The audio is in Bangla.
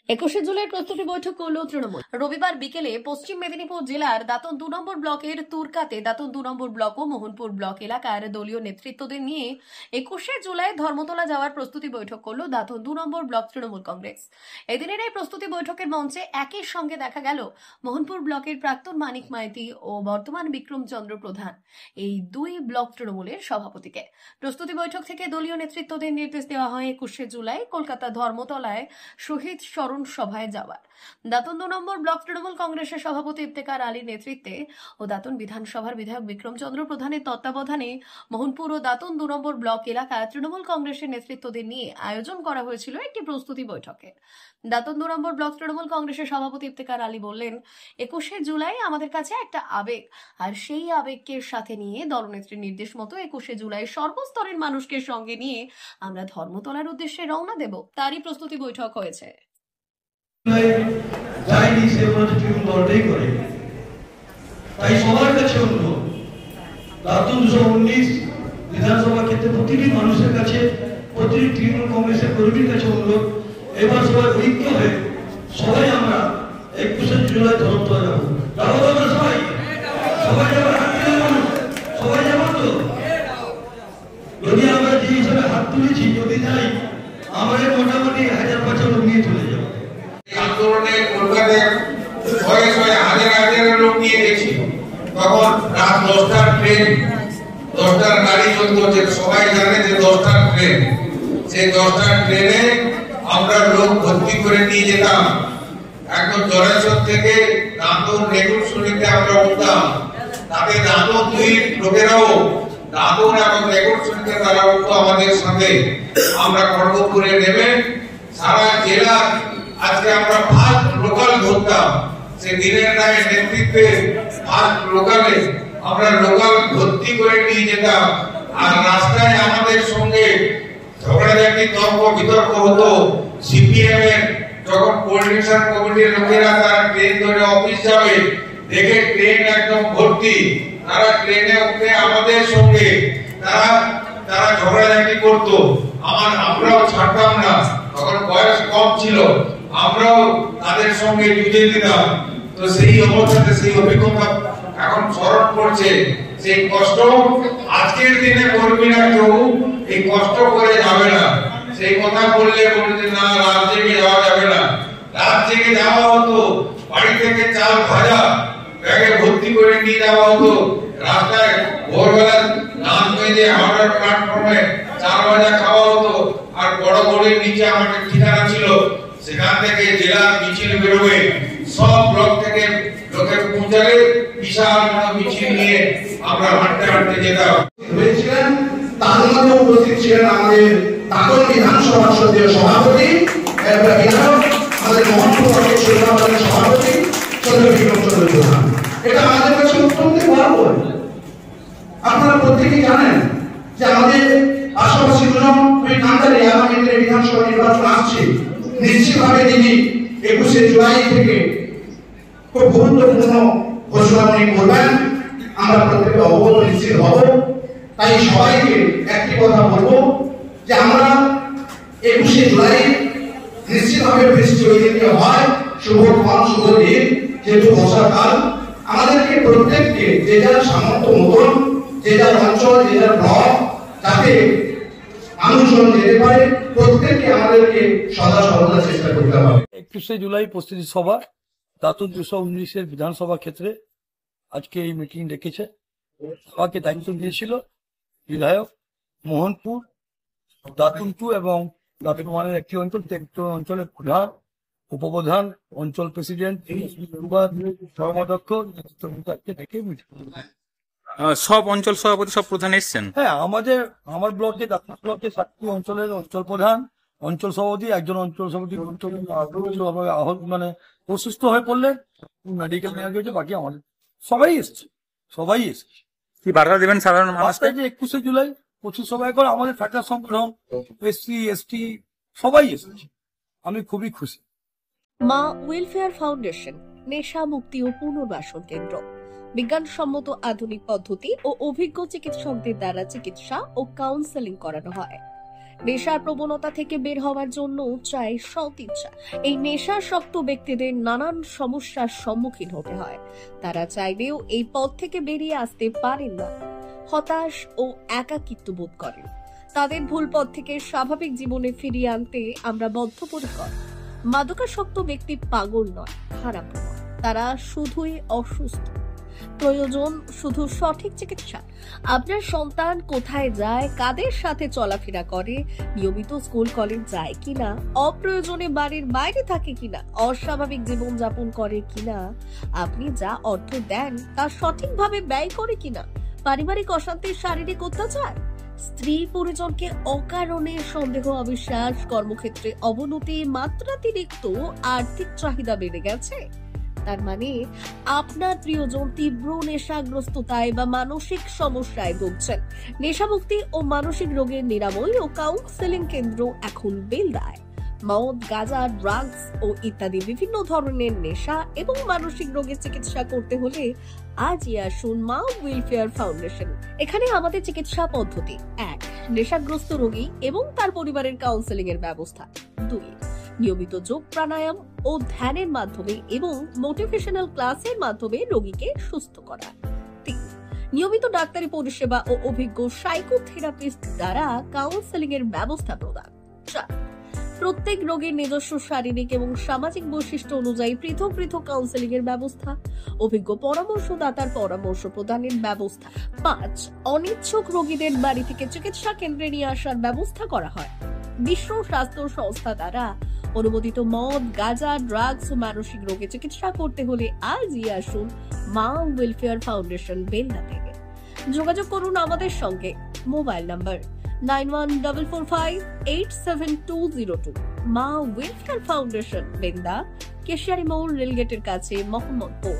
21শে জুলাই প্রস্তুতি বৈঠক করল তৃণমূল। রবিবার বিকেলে পশ্চিম মেদিনীপুর জেলার দাঁতন 2 নম্বর ব্লকের তুরকাতে দাঁতন 2 নম্বর ব্লক ও মোহনপুর ব্লক এলাকার দলীয় নেতৃত্বদের নিয়ে 21শে জুলাই ধর্মতলা যাওয়ার প্রস্তুতি বৈঠক করল দাঁতন 2 নম্বর ব্লক তৃণমূল কংগ্রেস। এদিনের এই প্রস্তুতি বৈঠকের মঞ্চে একই সঙ্গে দেখা গেল মোহনপুর ব্লকের প্রাক্তন মানিক মাইতি ও বর্তমান বিক্রমচন্দ্র প্রধান, এই দুই ব্লক তৃণমূলের সভাপতিকে। প্রস্তুতি বৈঠক থেকে দলীয় নেতৃত্বদের নির্দেশ দেওয়া হয় 21শে জুলাই কলকাতা ধর্মতলায় শহীদ স্মরণ সভায় যাওয়ার। দাঁতন 2 নম্বর ব্লক তৃণমূল কংগ্রেসের সভাপতি ইফতেখার আলীর নেতৃত্বে ও দাঁতন বিধানসভার বিধায়ক বিক্রমচন্দ্র প্রধানের তত্ত্বাবধানে মোহনপুর ও দাঁতন 2 নম্বর ব্লক এলাকা তৃণমূল কংগ্রেসের নেতৃত্বদের নিয়ে আয়োজন করা হয়েছিল একটি প্রস্তুতি বৈঠকে। দাঁতন 2 নম্বর ব্লক তৃণমূল কংগ্রেসের সভাপতি ইফতেখার আলী বললেন, 21শে জুলাই আমাদের কাছে একটা আবেগ, আর সেই আবেগকে সাথে নিয়ে দলনেত্রীর নির্দেশ মতো 21শে জুলাই সর্বস্তরের মানুষকে সঙ্গে নিয়ে আমরা ধর্মতলার উদ্দেশ্যে রওনা দেব। তারই প্রস্তুতি বৈঠক হয়েছে। যায়নি সে মনে তৃণমূল দলটাই করে। তাই সবার কাছে অনুরোধ, দাঁতন 219 বিধানসভা ক্ষেত্রে প্রতিটি মানুষের কাছে, প্রতিটি তৃণমূল কংগ্রেসের কর্মীর কাছে অনুরোধ, এবার সবাই ঐক্য হয়ে সবাই আমরা 21শে জুলাই ধর্মতলা যাবো। যাবো তো আমরা সবাই, সবাই যাবো, সবাই যাবো তো। যদি আমরা যে হিসাবে হাত তুলেছি, যদি যাই আমাদের মোটামুটি 1000-500 লোক নিয়ে চলে যাবো। আন্দোলনে কলকাতায় শয়ে শয়ে হাজার হাজার লোক নিয়ে গেছি। তখন রাত 10টার ট্রেন, 10টার গাড়ি চলতে, সবাই জানে যে 10টার ট্রেন। সেই 10টার ট্রেনে আমরা লোক ভর্তি করে নিয়ে যেতাম। একদম জলেশ্বর থেকে দাঁতন নেগুর শুনিতে আমরা উঠতাম। তাতে দাঁতন 2 লোকেরাও দাঁতন এবং নেগুর শুনিতে তারা উঠতো আমাদের সাথে। আমরা খড়গপুরে নেমে সারা জেলা আজকে আমরা ফার্স্ট লোকাল ধরতাম। সে দিনের রায় নেতৃত্বে ফার্স্ট লোকালে আমরা লোকাল ভর্তি করে নিয়ে যেতাম। আর রাস্তায় আমাদের সঙ্গে ঝগড়াঝাটি, তর্ক বিতর্ক হতো। সিপিএম এর যখন কোঅর্ডিনেশন কমিটির লোকেরা তারা ট্রেন ধরে অফিস যাবে, দেখে ট্রেন একদম ভর্তি, তারা ট্রেনে উঠে আমাদের সঙ্গে তারা ঝগড়াঝাটি করতো। আমরাও ছাড়তাম না, তখন বয়স কম ছিল, আমরাও তাদের সঙ্গে যুদ্ধে দিতাম। তো সেই অবস্থাতে সেই অভিজ্ঞতা এখন স্মরণ করছে। সেই কষ্ট আজকের দিনে কর্মীরা কেউ এই কষ্ট করে যাবে না। সেই কথা বললে বলতে না, রাত জেগে যাওয়া যাবে না। রাত জেগে যাওয়া হতো, বাড়ি থেকে চাল ভাজা ব্যাগে ভর্তি করে নিয়ে যাওয়া হতো। রাস্তায় ভোরবেলা নাচ বেজে হাওড়ার প্ল্যাটফর্মে চাল ভাজা খাওয়া হতো। আর বড় গড়ির নিচে আমাদের ঠিকানা ছিল, সেখান থেকে জেলার মিছিল বেরোবে, সব ব্লক থেকে লোকের পৌঁছালে বিশাল বড় মিছিল নিয়ে আমরা হাঁটতে হাঁটতে যেতাম। হয়েছিলেন তার মধ্যে উপস্থিত ছিলেন আমাদের দাঁতন বিধানসভার সদস্য সভাপতি বিধায়ক, আমাদের মোহনপুর ব্লকের সভাপতি চন্দ্র বিক্রমচন্দ্র প্রধান। এটা আমাদের কাছে অত্যন্ত গর্ব। আপনারা প্রত্যেকেই জানেন যে আমাদের পাশাপাশি কান্দারে আগামী দিনে বিধানসভা নির্বাচন আসছে। নিশ্চিতভাবে তিনি 21শে জুলাই থেকে খুব গুরুত্বপূর্ণ ঘোষণা উনি করবেন, আমরা প্রত্যেকে অবগত নিশ্চিত হব। তাই সবাইকে একটি কথা বলবো যে আমরা 21শে জুলাই নিশ্চিতভাবে বৃষ্টি ওই দিকে হয়, শুভক্ষণ শুভ দিন, যেহেতু বর্ষাকাল, আমাদেরকে প্রত্যেককে যে যার সামর্থ্য মতন, যে যার অঞ্চল, যে যার ব্লক, যাতে মানুষজন যেতে পারে, প্রত্যেককে আমাদেরকে সদা সর্বদা চেষ্টা করতে হবে। 21শে জুলাই প্রস্তুতি সভা দাঁতন 219 বিধানসভা ক্ষেত্রে আজকে এই মিটিং ডেকেছে। সভাকে দায়িত্ব দিয়েছিল বিধায়ক, মোহনপুর, দাঁতন 2 এবং দাঁতন 1-এর একটি অঞ্চল, অঞ্চলের প্রধান, উপপ্রধান, অঞ্চল প্রেসিডেন্ট, ধর্মাধ্যক্ষ ডেকে মিটিং। সব অঞ্চল সভাপতি, সব প্রধান এসছেন। হ্যাঁ, আমার ব্লকে, দাঁতন ব্লকে 7টি অঞ্চলের অঞ্চল প্রধান, অঞ্চল সভাপতি, একজন অঞ্চল সভাপতি মানে অসুস্থ হয়ে পড়লেন, মেডিকেল নেওয়া গেছে, বাকি আমাদের সবাই এসছে। কি বার্তা দেবেন সাধারণ মানুষকে? যে 21শে জুলাই প্রচুর সবাই করে আমাদের ফ্যাক্টর সংগঠন, SC ST সবাই এসেছে, আমি খুবই খুশি। মা ওয়েলফেয়ার ফাউন্ডেশন নেশা মুক্তি ও পুনর্বাসন কেন্দ্র, বিজ্ঞানসম্মত আধুনিক পদ্ধতি ও অভিজ্ঞ চিকিৎসকদের দ্বারা চিকিৎসা ও কাউন্সেলিং করানো হয়। নেশার প্রবণতা থেকে বের হওয়ার জন্য চাই সৎ ইচ্ছা। এই নেশাসক্ত ব্যক্তিদের নানান সমস্যার সম্মুখীন হতে হয়। তারা চাইলেও এই পথ থেকে বেরিয়ে আসতে পারেন না, হতাশ ও একাকিত্ব বোধ করেন। তাদের ভুল পথ থেকে স্বাভাবিক জীবনে ফিরিয়ে আনতে আমরা বদ্ধপরিকর। মাদকাসক্ত ব্যক্তি পাগল নয়, খারাপ নয়, তারা শুধুই অসুস্থ। প্রয়োজন শুধু সঠিক চিকিৎসা। আপনার সন্তান কোথায় যায়, কাদের সাথে চলাফেরা করে, নিয়মিত স্কুল কলেজ যায় কিনা, অপ্রয়োজনে বাড়ির বাইরে থাকে কিনা, অস্বাভাবিক জীবন যাপন করে কিনা, আপনি যা অর্থ দেন তা সঠিকভাবে ব্যয় করে কিনা, পারিবারিক অশান্তির শারীরিক অত্যাচার, স্ত্রী পরিজনকে অকারণে সন্দেহ, অবিশ্বাস, কর্মক্ষেত্রে অবনতি, মাত্রাতিরিক্ত আর্থিক চাহিদা বেড়ে গেছে। তার মানে আপনার প্রিয়জন তীব্র নেশাগ্রস্ততায় বা মানসিক সমস্যায় ভুগছেন। নেশামুক্তি ও মানসিক রোগের নিরাময় ও কাউন্সেলিং কেন্দ্র এখন বেলদায়। মদ, গাঁজা, ড্রাগস ও ইত্যাদি বিভিন্ন ধরনের নেশা এবং মানসিক রোগের চিকিৎসা করতে হলে আজই আসুন মা ওয়েলফেয়ার ফাউন্ডেশন। এখানে আমাদের চিকিৎসা পদ্ধতি: 1. নেশাগ্রস্ত রোগী এবং তার পরিবারের কাউন্সেলিং এর ব্যবস্থা। 2. নিয়মিত যোগ, প্রাণায়াম ও ধ্যানের মাধ্যমে এবং মোটিভেশনাল ক্লাসের মাধ্যমে রোগীকে সুস্থ করা। 3. নিয়মিত ডাক্তারি পরিষেবা ও অভিজ্ঞ সাইকোথেরাপিস্ট দ্বারা কাউন্সেলিং এর ব্যবস্থা প্রদান। 4. প্রত্যেক রোগীর নিজস্ব শারীরিক এবং সামাজিক বৈশিষ্ট্য অনুযায়ী পৃথক পৃথক কাউন্সেলিং এর ব্যবস্থা, অভিজ্ঞ পরামর্শদাতার পরামর্শ প্রদানের ব্যবস্থা। 5. অনিচ্ছুক রোগীদের বাড়ি থেকে চিকিৎসা কেন্দ্রে নিয়ে আসার ব্যবস্থা করা হয়। বিশ্ব স্বাস্থ্য সংস্থা দ্বারা অনুমোদিত মদ, গাঁজা, ড্রাগস ও মানসিক রোগে চিকিৎসা করতে হলে আজই আসুন মা ওয়েলফেয়ার ফাউন্ডেশন বেলদা থেকে। যোগাযোগ করুন আমাদের সঙ্গে। Mobile number 9144587202। মা ওয়েলফেয়ার ফাউন্ডেশন, বেলদা, কেশিয়ারি মোড়, রেলগেটের কাছে, মোহাম্মদপুর।